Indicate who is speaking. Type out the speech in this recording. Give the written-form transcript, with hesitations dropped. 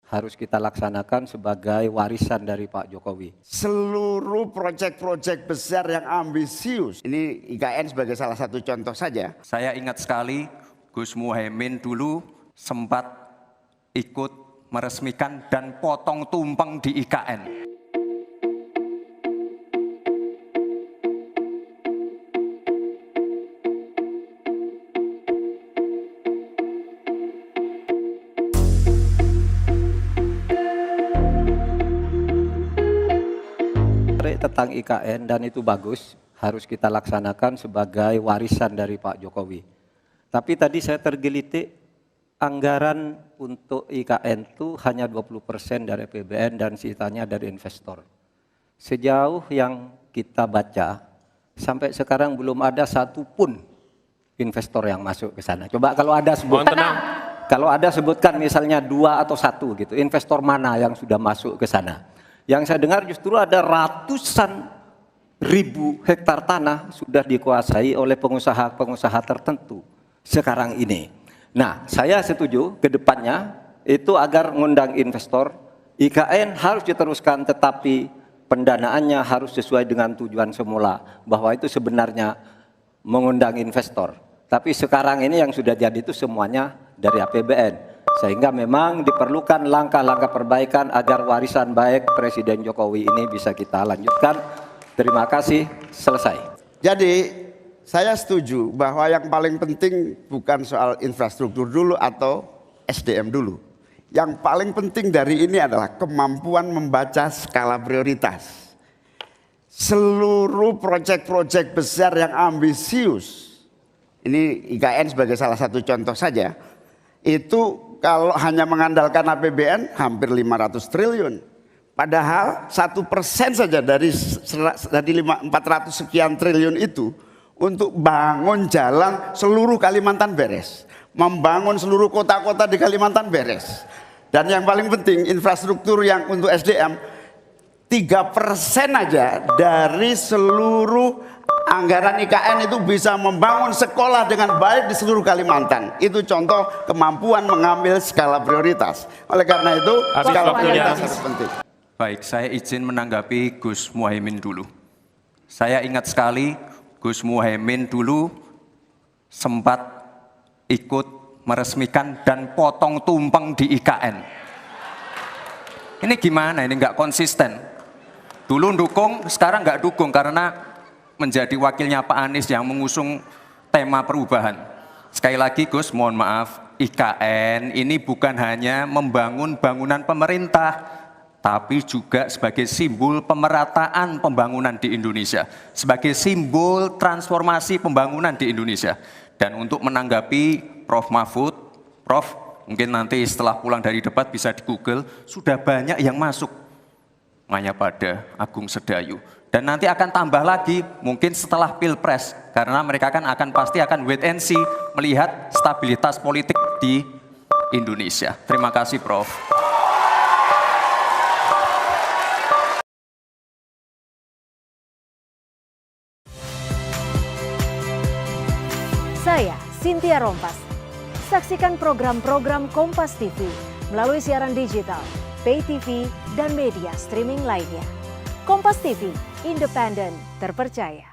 Speaker 1: harus kita laksanakan sebagai warisan dari Pak Jokowi.
Speaker 2: Seluruh proyek-proyek besar yang ambisius, ini IKN sebagai salah satu contoh saja.
Speaker 3: Saya ingat sekali Gus Muhaimin dulu sempat ikut meresmikan dan potong tumpeng di IKN.
Speaker 1: Tentang IKN dan itu bagus, harus kita laksanakan sebagai warisan dari Pak Jokowi. Tapi tadi saya tergelitik, anggaran untuk IKN itu hanya 20% dari APBN dan sisanya dari investor. Sejauh yang kita baca, sampai sekarang belum ada satupun investor yang masuk ke sana. Coba kalau ada sebutkan, sebutkan misalnya 2 atau 1 gitu, investor mana yang sudah masuk ke sana. Yang saya dengar justru ada ratusan ribu hektar tanah sudah dikuasai oleh pengusaha-pengusaha tertentu sekarang ini. Nah, saya setuju ke depannya itu agar mengundang investor, IKN harus diteruskan tetapi pendanaannya harus sesuai dengan tujuan semula, bahwa itu sebenarnya mengundang investor. Tapi sekarang ini yang sudah jadi itu semuanya dari APBN. Sehingga memang diperlukan langkah-langkah perbaikan agar warisan baik Presiden Jokowi ini bisa kita lanjutkan. Terima kasih, selesai.
Speaker 2: Jadi saya setuju bahwa yang paling penting bukan soal infrastruktur dulu atau SDM dulu. Yang paling penting dari ini adalah kemampuan membaca skala prioritas. Seluruh proyek-proyek besar yang ambisius, ini IKN sebagai salah satu contoh saja, itu kalau hanya mengandalkan APBN hampir 500 triliun. Padahal 1% saja dari 400 sekian triliun itu untuk bangun jalan seluruh Kalimantan beres. Membangun seluruh kota-kota di Kalimantan beres. Dan yang paling penting infrastruktur yang untuk SDM 3% aja dari seluruh anggaran IKN itu bisa membangun sekolah dengan baik di seluruh Kalimantan. Itu contoh kemampuan mengambil skala prioritas. Oleh karena itu, skala prioritas sangat penting.
Speaker 3: Baik, saya izin menanggapi Gus Muhaimin dulu. Saya ingat sekali Gus Muhaimin dulu sempat ikut meresmikan dan potong tumpeng di IKN. Ini gimana? Ini nggak konsisten. Dulu dukung, sekarang nggak dukung karena menjadi wakilnya Pak Anies yang mengusung tema perubahan. Sekali lagi Gus, mohon maaf, IKN ini bukan hanya membangun bangunan pemerintah, tapi juga sebagai simbol pemerataan pembangunan di Indonesia, sebagai simbol transformasi pembangunan di Indonesia. Dan untuk menanggapi Prof. Mahfud, Prof, mungkin nanti setelah pulang dari debat bisa di Google, sudah banyak yang masuk Mayapada, Agung Sedayu. Dan nanti akan tambah lagi mungkin setelah Pilpres, karena mereka pasti akan wait and see melihat stabilitas politik di Indonesia. Terima kasih Prof.
Speaker 4: Saya Cynthia Rompas. Saksikan program-program Kompas TV melalui siaran digital, pay TV, dan media streaming lainnya. Kompas TV, independen, terpercaya.